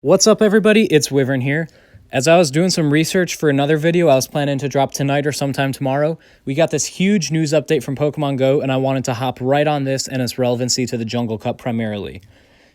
What's up, everybody? It's Wyvern here. As I was doing some research for another video I was planning to drop tonight or sometime tomorrow, we got this huge news update from Pokemon Go, and I wanted to hop right on this and its relevancy to the Jungle Cup primarily.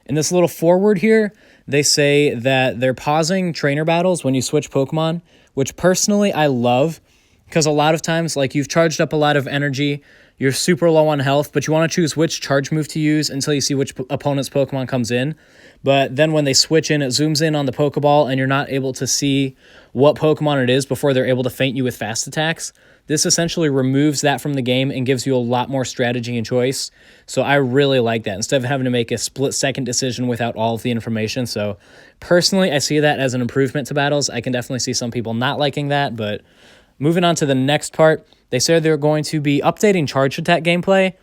In this little foreword here, they say that they're pausing trainer battles when you switch Pokemon, which personally I love, because a lot of times, like, you've charged up a lot of energy, you're super low on health, but you want to choose which charge move to use until you see which opponent's Pokemon comes in. But then when they switch in, it zooms in on the Pokeball, and you're not able to see what Pokemon it is before they're able to feint you with fast attacks. This essentially removes that from the game and gives you a lot more strategy and choice. So I really like that, instead of having to make a split-second decision without all of the information. So personally, I see that as an improvement to battles. I can definitely see some people not liking that, but moving on to the next part, they said they're going to be updating charge attack gameplay.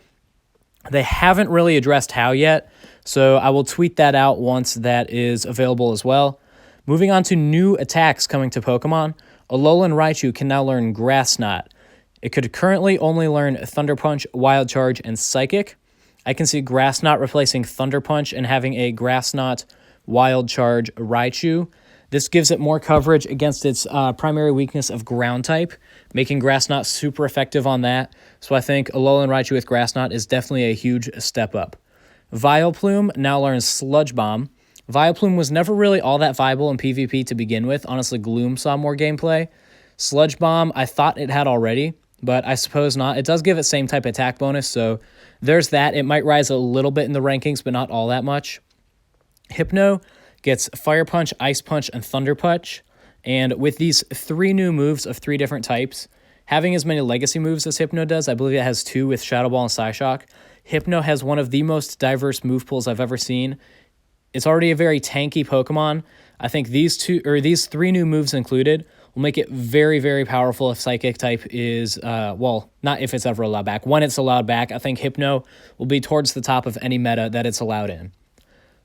They haven't really addressed how yet, so I will tweet that out once that is available as well. Moving on to new attacks coming to Pokemon, Alolan Raichu can now learn Grass Knot. It could currently only learn Thunder Punch, Wild Charge, and Psychic. I can see Grass Knot replacing Thunder Punch and having a Grass Knot, Wild Charge Raichu. This gives it more coverage against its primary weakness of Ground type, making Grass Knot super effective on that. So I think Alolan Raichu with Grass Knot is definitely a huge step up. Vileplume now learns Sludge Bomb. Vileplume was never really all that viable in PvP to begin with. Honestly, Gloom saw more gameplay. Sludge Bomb, I thought it had already, but I suppose not. It does give it same type attack bonus, so there's that. It might rise a little bit in the rankings, but not all that much. Hypno gets Fire Punch, Ice Punch, and Thunder Punch. And with these three new moves of three different types, having as many legacy moves as Hypno does, I believe it has two with Shadow Ball and Psyshock, Hypno has one of the most diverse move pools I've ever seen. It's already a very tanky Pokemon. I think these three new moves included will make it very, very powerful if Psychic type is, well, not if it's ever allowed back. When it's allowed back, I think Hypno will be towards the top of any meta that it's allowed in.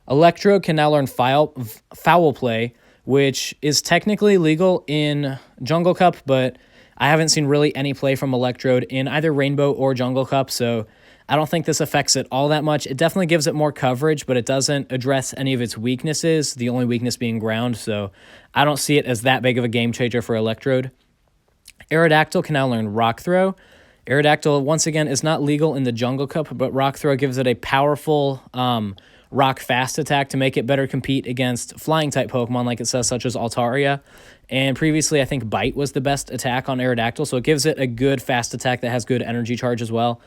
Electrode can now learn Foul Play, which is technically legal in Jungle Cup, but I haven't seen really any play from Electrode in either Rainbow or Jungle Cup, so I don't think this affects it all that much. It definitely gives it more coverage, but it doesn't address any of its weaknesses, the only weakness being ground, so I don't see it as that big of a game changer for Electrode. Aerodactyl can now learn Rock Throw. Aerodactyl, once again, is not legal in the Jungle Cup, but Rock Throw gives it a powerful rock fast attack to make it better compete against flying-type Pokemon, like it says, such as Altaria. And previously, I think Bite was the best attack on Aerodactyl, so it gives it a good fast attack that has good energy charge as well,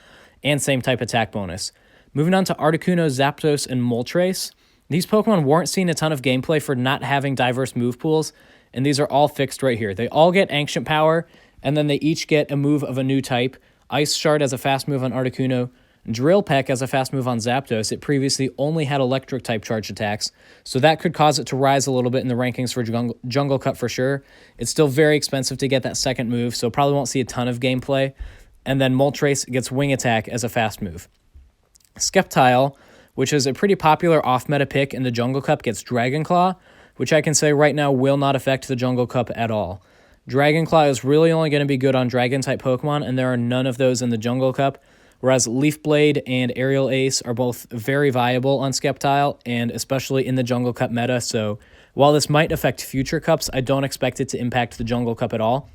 and same type attack bonus. Moving on to Articuno, Zapdos, and Moltres. These Pokemon weren't seeing a ton of gameplay for not having diverse move pools, and these are all fixed right here. They all get Ancient Power, and then they each get a move of a new type. Ice Shard as a fast move on Articuno, Drill Peck as a fast move on Zapdos. It previously only had electric type charge attacks, so that could cause it to rise a little bit in the rankings for Jungle Cup for sure. It's still very expensive to get that second move, so probably won't see a ton of gameplay. And then Moltres gets Wing Attack as a fast move. Sceptile, which is a pretty popular off-meta pick in the Jungle Cup, gets Dragon Claw, which I can say right now will not affect the Jungle Cup at all. Dragon Claw is really only going to be good on Dragon-type Pokemon, and there are none of those in the Jungle Cup, whereas Leaf Blade and Aerial Ace are both very viable on Sceptile, and especially in the Jungle Cup meta, so while this might affect future Cups, I don't expect it to impact the Jungle Cup at all.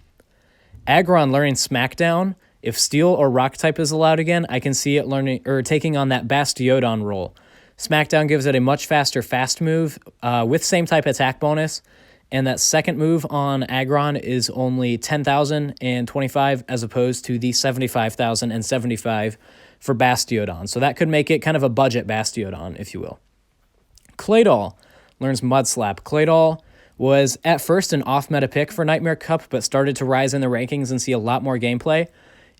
Aggron learning Smackdown. If Steel or Rock type is allowed again, I can see it learning or taking on that Bastiodon role. Smackdown gives it a much faster fast move with same type attack bonus, and that second move on Aggron is only 10,025 as opposed to the 75,075 for Bastiodon. So that could make it kind of a budget Bastiodon, if you will. Claydol learns Mud Slap. Claydol was at first an off-meta pick for Nightmare Cup, but started to rise in the rankings and see a lot more gameplay.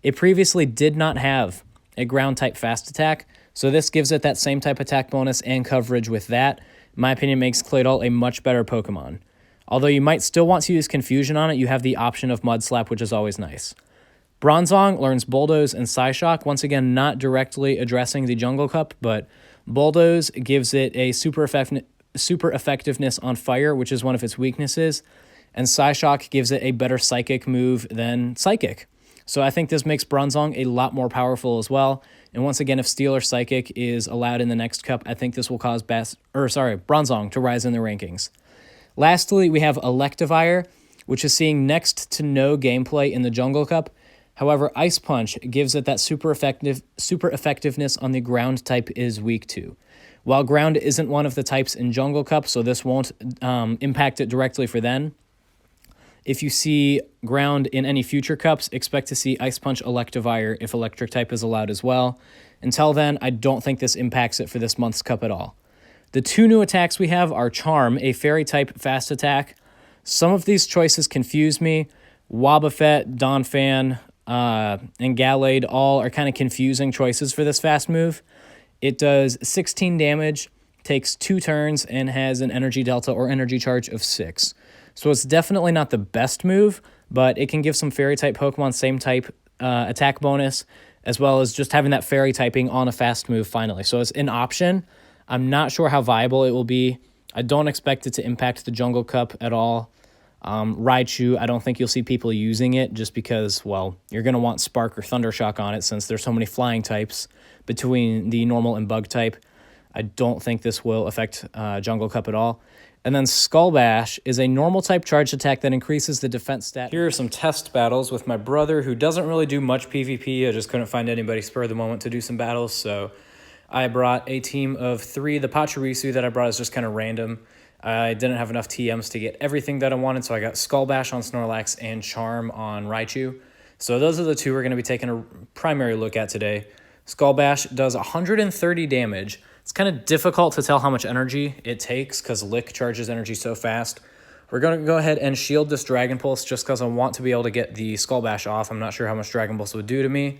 It previously did not have a ground-type fast attack, so this gives it that same type attack bonus and coverage with that. In my opinion, makes Claydol a much better Pokemon. Although you might still want to use Confusion on it, you have the option of Mud Slap, which is always nice. Bronzong learns Bulldoze and Psyshock. Once again, not directly addressing the Jungle Cup, but Bulldoze gives it a super effectiveness on fire, which is one of its weaknesses, and Psyshock gives it a better Psychic move than Psychic. So I think this makes Bronzong a lot more powerful as well. And once again, if Steel or Psychic is allowed in the next cup, I think this will cause Bronzong to rise in the rankings. Lastly, we have Electivire, which is seeing next to no gameplay in the Jungle Cup. However, Ice Punch gives it that super effectiveness on the ground type is weak to. While ground isn't one of the types in Jungle Cup, so this won't impact it directly for then. If you see ground in any future cups, expect to see Ice Punch Electivire if electric type is allowed as well. Until then, I don't think this impacts it for this month's cup at all. The two new attacks we have are Charm, a fairy type fast attack. Some of these choices confuse me. Wobbuffet, Donphan, and Gallade all are kind of confusing choices for this fast move. It does 16 damage, takes 2 turns, and has an energy delta or energy charge of 6. So it's definitely not the best move, but it can give some fairy type Pokemon same type attack bonus, as well as just having that fairy typing on a fast move finally. So it's an option. I'm not sure how viable it will be. I don't expect it to impact the Jungle Cup at all. Raichu, I don't think you'll see people using it just because, well, you're going to want Spark or Thundershock on it since there's so many flying types between the normal and bug type. I don't think this will affect Jungle Cup at all. And then Skull Bash is a normal type charge attack that increases the defense stat. Here are some test battles with my brother who doesn't really do much PvP. I just couldn't find anybody spur of the moment to do some battles, so I brought a team of 3. The Pachirisu that I brought is just kind of random. I didn't have enough TMs to get everything that I wanted, so I got Skull Bash on Snorlax and Charm on Raichu. So those are the 2 we're going to be taking a primary look at today. Skull Bash does 130 damage. It's kind of difficult to tell how much energy it takes because Lick charges energy so fast. We're going to go ahead and shield this Dragon Pulse just because I want to be able to get the Skull Bash off. I'm not sure how much Dragon Pulse would do to me.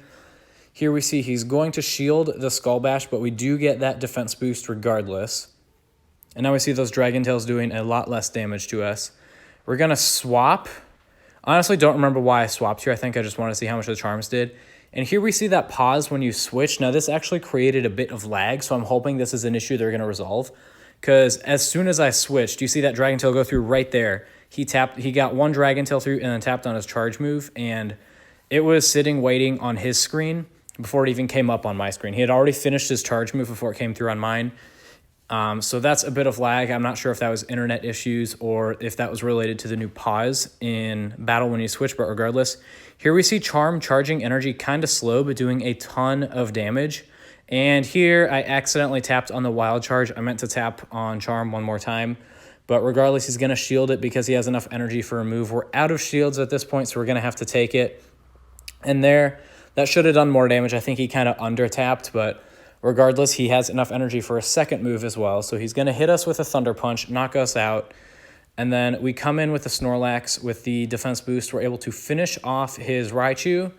Here we see he's going to shield the Skull Bash, but we do get that defense boost regardless. And now we see those Dragon Tails doing a lot less damage to us. We're going to swap. Honestly, don't remember why I swapped here. I think I just wanted to see how much the Charms did. And here we see that pause when you switch. Now, this actually created a bit of lag, so I'm hoping this is an issue they're going to resolve. Because as soon as I switched, you see that Dragon Tail go through right there. He got 1 Dragon Tail through and then tapped on his charge move, and it was sitting waiting on his screen before it even came up on my screen. He had already finished his charge move before it came through on mine. So that's a bit of lag. I'm not sure if that was internet issues or if that was related to the new pause in battle when you switch, but regardless. Here we see Charm charging energy kind of slow, but doing a ton of damage. And here I accidentally tapped on the Wild Charge. I meant to tap on Charm one more time, but regardless, he's going to shield it because he has enough energy for a move. We're out of shields at this point, so we're going to have to take it. And there, that should have done more damage. I think he kind of under-tapped, but regardless, he has enough energy for a second move as well. So he's going to hit us with a Thunder Punch, knock us out. And then we come in with the Snorlax with the defense boost. We're able to finish off his Raichu.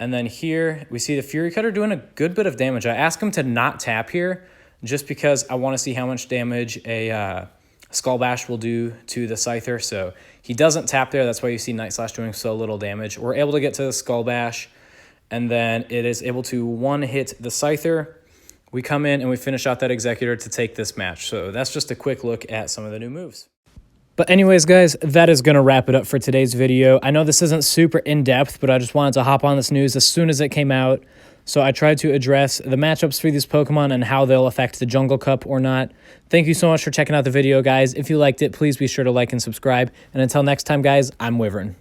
And then here we see the Fury Cutter doing a good bit of damage. I asked him to not tap here just because I want to see how much damage a Skull Bash will do to the Scyther. So he doesn't tap there. That's why you see Night Slash doing so little damage. We're able to get to the Skull Bash. And then it is able to one-hit the Scyther. We come in and we finish out that Executor to take this match. So that's just a quick look at some of the new moves. But anyways, guys, that is going to wrap it up for today's video. I know this isn't super in-depth, but I just wanted to hop on this news as soon as it came out. So I tried to address the matchups for these Pokemon and how they'll affect the Jungle Cup or not. Thank you so much for checking out the video, guys. If you liked it, please be sure to like and subscribe. And until next time, guys, I'm Wyvern.